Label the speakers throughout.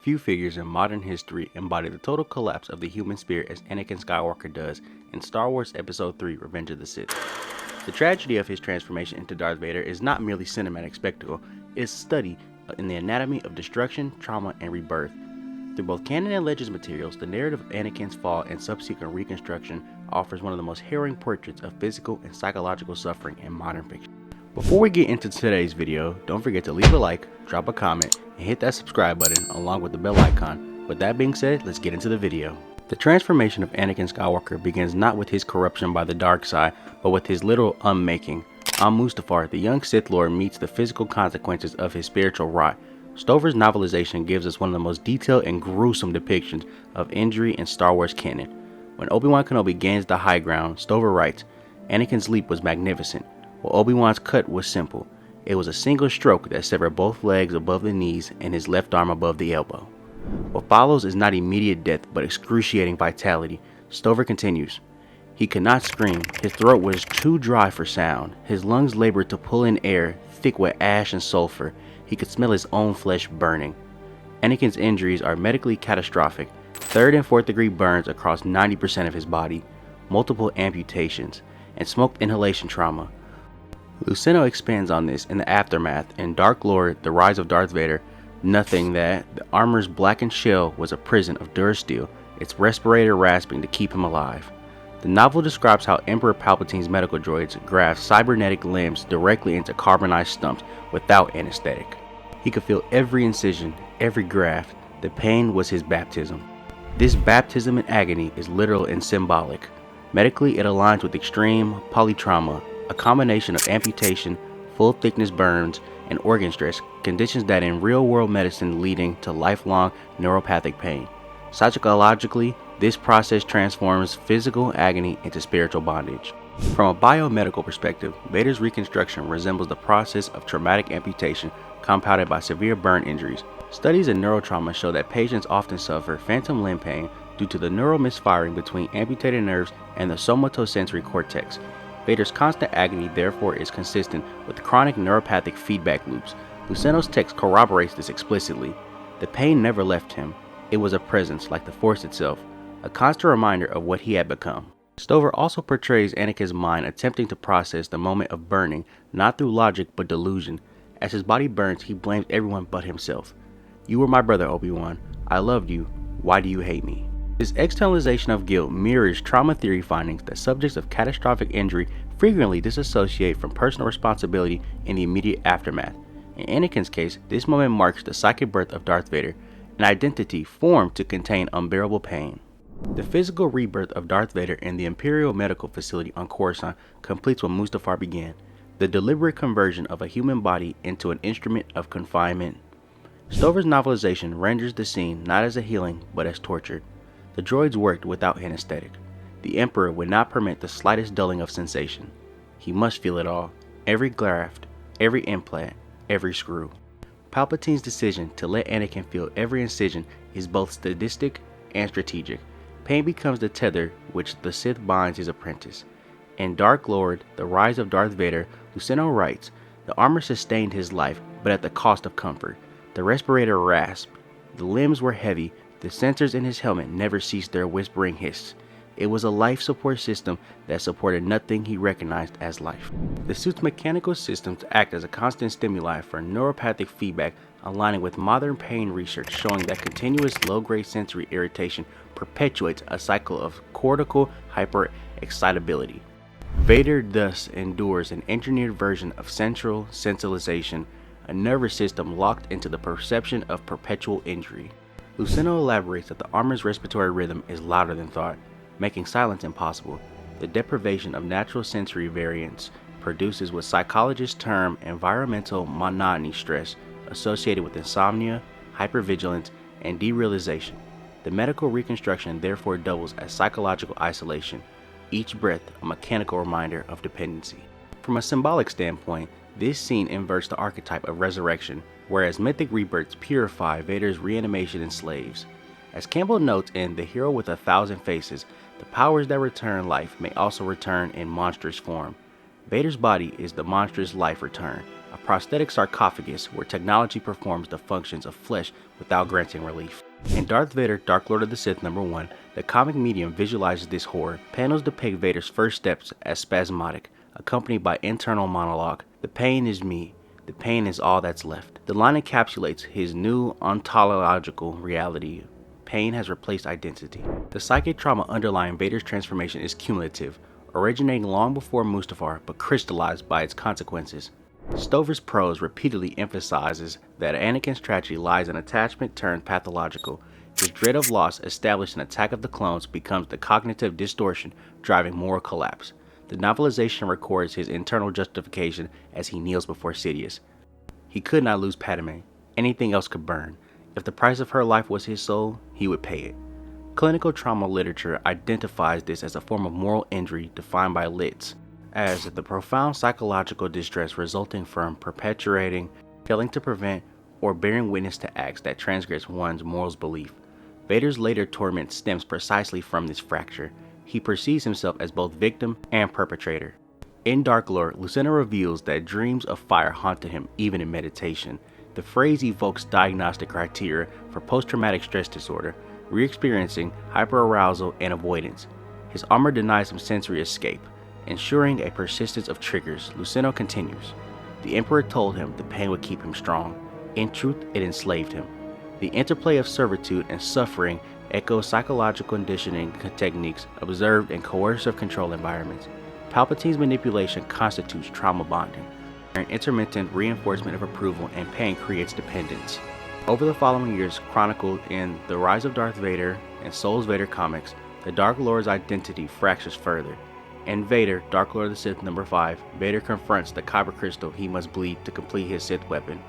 Speaker 1: Few figures in modern history embody the total collapse of the human spirit as Anakin Skywalker does in Star Wars Episode 3 Revenge of the Sith. The tragedy of his transformation into Darth Vader is not merely cinematic spectacle, it is a study in the anatomy of destruction, trauma, and rebirth. Through both canon and legends materials, the narrative of Anakin's fall and subsequent reconstruction offers one of the most harrowing portraits of physical and psychological suffering in modern fiction. Before we get into today's video, don't forget to leave a like, drop a comment, and hit that subscribe button along with the bell icon. With that being said, let's get into the video. The transformation of Anakin Skywalker begins not with his corruption by the dark side, but with his literal unmaking. On Mustafar, the young Sith Lord meets the physical consequences of his spiritual rot. Stover's novelization gives us one of the most detailed and gruesome depictions of injury in Star Wars canon. When Obi-Wan Kenobi gains the high ground, Stover writes, "Anakin's leap was magnificent, while Obi-Wan's cut was simple. It was a single stroke that severed both legs above the knees and his left arm above the elbow." What follows is not immediate death, but excruciating vitality. Stover continues, "He could not scream. His throat was too dry for sound. His lungs labored to pull in air, thick with ash and sulfur. He could smell his own flesh burning." Anakin's injuries are medically catastrophic. 3rd and 4th degree burns across 90% of his body, multiple amputations, and smoke inhalation trauma. Luceno expands on this in the aftermath in Dark Lord, The Rise of Darth Vader, noting that the armor's blackened shell was a prison of durasteel, its respirator rasping to keep him alive. The novel describes how Emperor Palpatine's medical droids graft cybernetic limbs directly into carbonized stumps without anesthetic. He could feel every incision, every graft. The pain was his baptism. This baptism in agony is literal and symbolic. Medically, it aligns with extreme polytrauma, a combination of amputation, full thickness burns, and organ stress, conditions that in real world medicine leading to lifelong neuropathic pain. Psychologically, this process transforms physical agony into spiritual bondage. From a biomedical perspective, Vader's reconstruction resembles the process of traumatic amputation compounded by severe burn injuries. Studies in neurotrauma show that patients often suffer phantom limb pain due to the neural misfiring between amputated nerves and the somatosensory cortex. Vader's constant agony therefore is consistent with chronic neuropathic feedback loops. Luceno's text corroborates this explicitly. The pain never left him. It was a presence like the Force itself, a constant reminder of what he had become. Stover also portrays Anakin's mind attempting to process the moment of burning, not through logic but delusion. As his body burns, he blames everyone but himself. "You were my brother, Obi-Wan. I loved you. Why do you hate me?" This externalization of guilt mirrors trauma theory findings that subjects of catastrophic injury frequently disassociate from personal responsibility in the immediate aftermath. In Anakin's case, this moment marks the psychic birth of Darth Vader, an identity formed to contain unbearable pain. The physical rebirth of Darth Vader in the Imperial Medical Facility on Coruscant completes what Mustafar began, the deliberate conversion of a human body into an instrument of confinement. Stover's novelization renders the scene not as a healing, but as torture. The droids worked without anesthetic. The Emperor would not permit the slightest dulling of sensation. He must feel it all, every graft, every implant, every screw. Palpatine's decision to let Anakin feel every incision is both sadistic and strategic. Pain becomes the tether which the Sith binds his apprentice. In Dark Lord, The Rise of Darth Vader, Luceno writes, "The armor sustained his life, but at the cost of comfort. The respirator rasped. The limbs were heavy. The sensors in his helmet never ceased their whispering hiss. It was a life support system that supported nothing he recognized as life." The suit's mechanical systems act as a constant stimuli for neuropathic feedback, aligning with modern pain research showing that continuous low-grade sensory irritation perpetuates a cycle of cortical hyperexcitability. Vader thus endures an engineered version of central sensitization, a nervous system locked into the perception of perpetual injury. Luceno elaborates that the armor's respiratory rhythm is louder than thought, making silence impossible. The deprivation of natural sensory variance produces what psychologists term environmental monotony stress associated with insomnia, hypervigilance, and derealization. The medical reconstruction therefore doubles as psychological isolation, each breath a mechanical reminder of dependency. From a symbolic standpoint, this scene inverts the archetype of resurrection, whereas mythic rebirths purify, Vader's reanimation enslaves. As Campbell notes in The Hero with a Thousand Faces, the powers that return life may also return in monstrous form. Vader's body is the monstrous life return, a prosthetic sarcophagus where technology performs the functions of flesh without granting relief. In Darth Vader, Dark Lord of the Sith #1, the comic medium visualizes this horror. Panels depict Vader's first steps as spasmodic, accompanied by internal monologue. "The pain is me. The pain is all that's left." The line encapsulates his new ontological reality. Pain has replaced identity. The psychic trauma underlying Vader's transformation is cumulative, originating long before Mustafar but crystallized by its consequences. Stover's prose repeatedly emphasizes that Anakin's tragedy lies in attachment turned pathological. His dread of loss, established in Attack of the Clones, becomes the cognitive distortion driving moral collapse. The novelization records his internal justification as he kneels before Sidious. He could not lose Padme. Anything else could burn. If the price of her life was his soul, he would pay it. Clinical trauma literature identifies this as a form of moral injury defined by Litz as the profound psychological distress resulting from perpetuating, failing to prevent, or bearing witness to acts that transgress one's morals belief. Vader's later torment stems precisely from this fracture. He perceives himself as both victim and perpetrator. In Dark Lord, Lucena reveals that dreams of fire haunted him even in meditation. The phrase evokes diagnostic criteria for post-traumatic stress disorder, re-experiencing hyperarousal and avoidance. His armor denies him sensory escape, ensuring a persistence of triggers. Luceno continues. The Emperor told him the pain would keep him strong. In truth, it enslaved him. The interplay of servitude and suffering echoes psychological conditioning techniques observed in coercive control environments. Palpatine's manipulation constitutes trauma bonding. An intermittent reinforcement of approval and pain creates dependence. Over the following years, chronicled in The Rise of Darth Vader and Souls Vader comics, the Dark Lord's identity fractures further. In Vader, Dark Lord of the Sith #5, Vader confronts the kyber crystal he must bleed to complete his Sith weapon.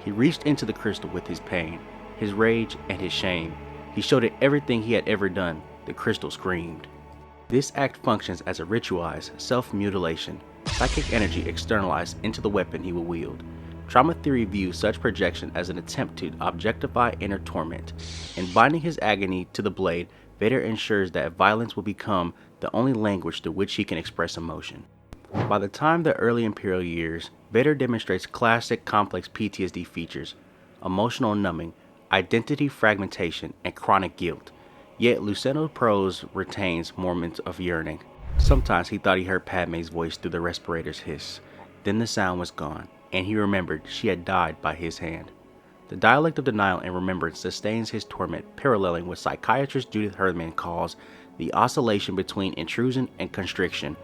Speaker 1: He reached into the crystal with his pain, his rage, and his shame. He showed it everything he had ever done. The crystal screamed. This act functions as a ritualized self-mutilation, psychic energy externalized into the weapon he will wield. Trauma theory views such projection as an attempt to objectify inner torment. In binding his agony to the blade, Vader ensures that violence will become the only language through which he can express emotion. By the time the early Imperial years, Vader demonstrates classic complex PTSD features: emotional numbing, identity fragmentation, and chronic guilt. Yet Luceno's prose retains moments of yearning. Sometimes he thought he heard Padme's voice through the respirator's hiss. Then the sound was gone, and he remembered she had died by his hand. The dialect of denial and remembrance sustains his torment, paralleling what psychiatrist Judith Herman calls the oscillation between intrusion and constriction.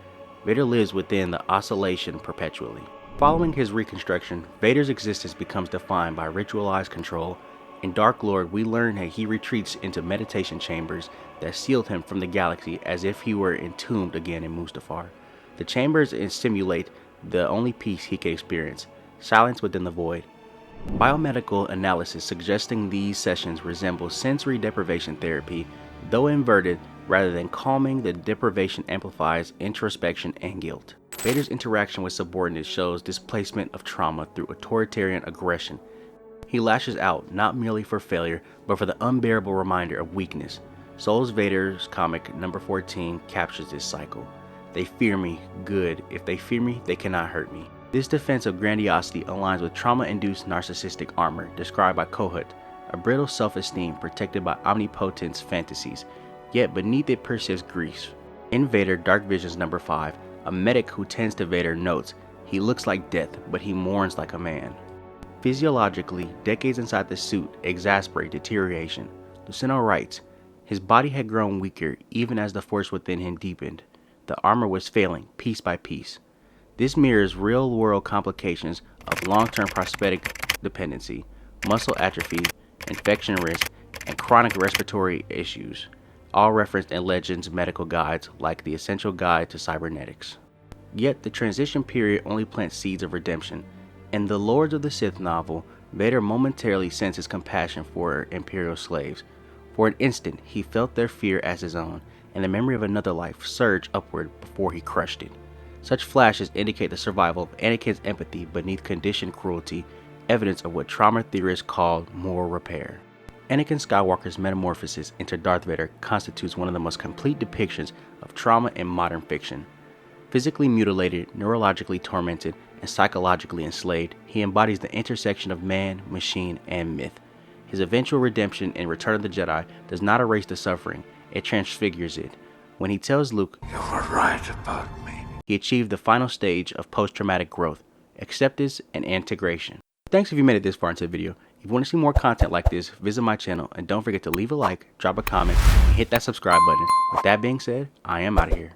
Speaker 1: Vader lives within the oscillation perpetually. Following his reconstruction, Vader's existence becomes defined by ritualized control. In Dark Lord, we learn that he retreats into meditation chambers that sealed him from the galaxy as if he were entombed again in Mustafar. The chambers simulate the only peace he can experience: silence within the void. Biomedical analysis suggesting these sessions resemble sensory deprivation therapy. Though inverted, rather than calming, the deprivation amplifies introspection and guilt. Vader's interaction with subordinates shows displacement of trauma through authoritarian aggression. He lashes out not merely for failure, but for the unbearable reminder of weakness. Souls Vader's comic #14 captures this cycle. They fear me, good. If they fear me, they cannot hurt me. This defense of grandiosity aligns with trauma-induced narcissistic armor described by Kohut, a brittle self-esteem protected by omnipotence fantasies, yet beneath it persists grief. In Vader Dark Visions #5, a medic who tends to Vader notes, he looks like death, but he mourns like a man. Physiologically, decades inside the suit exasperate deterioration. Luceno writes, his body had grown weaker even as the force within him deepened. The armor was failing piece by piece. This mirrors real-world complications of long-term prosthetic dependency, muscle atrophy, infection risk, and chronic respiratory issues, all referenced in Legends medical guides like the Essential Guide to Cybernetics. Yet the transition period only plants seeds of redemption. In the Lords of the Sith novel, Vader momentarily senses compassion for Imperial slaves. For an instant, he felt their fear as his own, and the memory of another life surged upward before he crushed it. Such flashes indicate the survival of Anakin's empathy beneath conditioned cruelty, evidence of what trauma theorists call moral repair. Anakin Skywalker's metamorphosis into Darth Vader constitutes one of the most complete depictions of trauma in modern fiction. Physically mutilated, neurologically tormented, and psychologically enslaved, he embodies the intersection of man, machine, and myth. His eventual redemption in Return of the Jedi does not erase the suffering, it transfigures it. When he tells Luke,
Speaker 2: "You were right about me,"
Speaker 1: he achieved the final stage of post-traumatic growth, acceptance and integration. Thanks if you made it this far into the video. If you want to see more content like this, visit my channel and don't forget to leave a like, drop a comment, and hit that subscribe button. With that being said, I am out of here.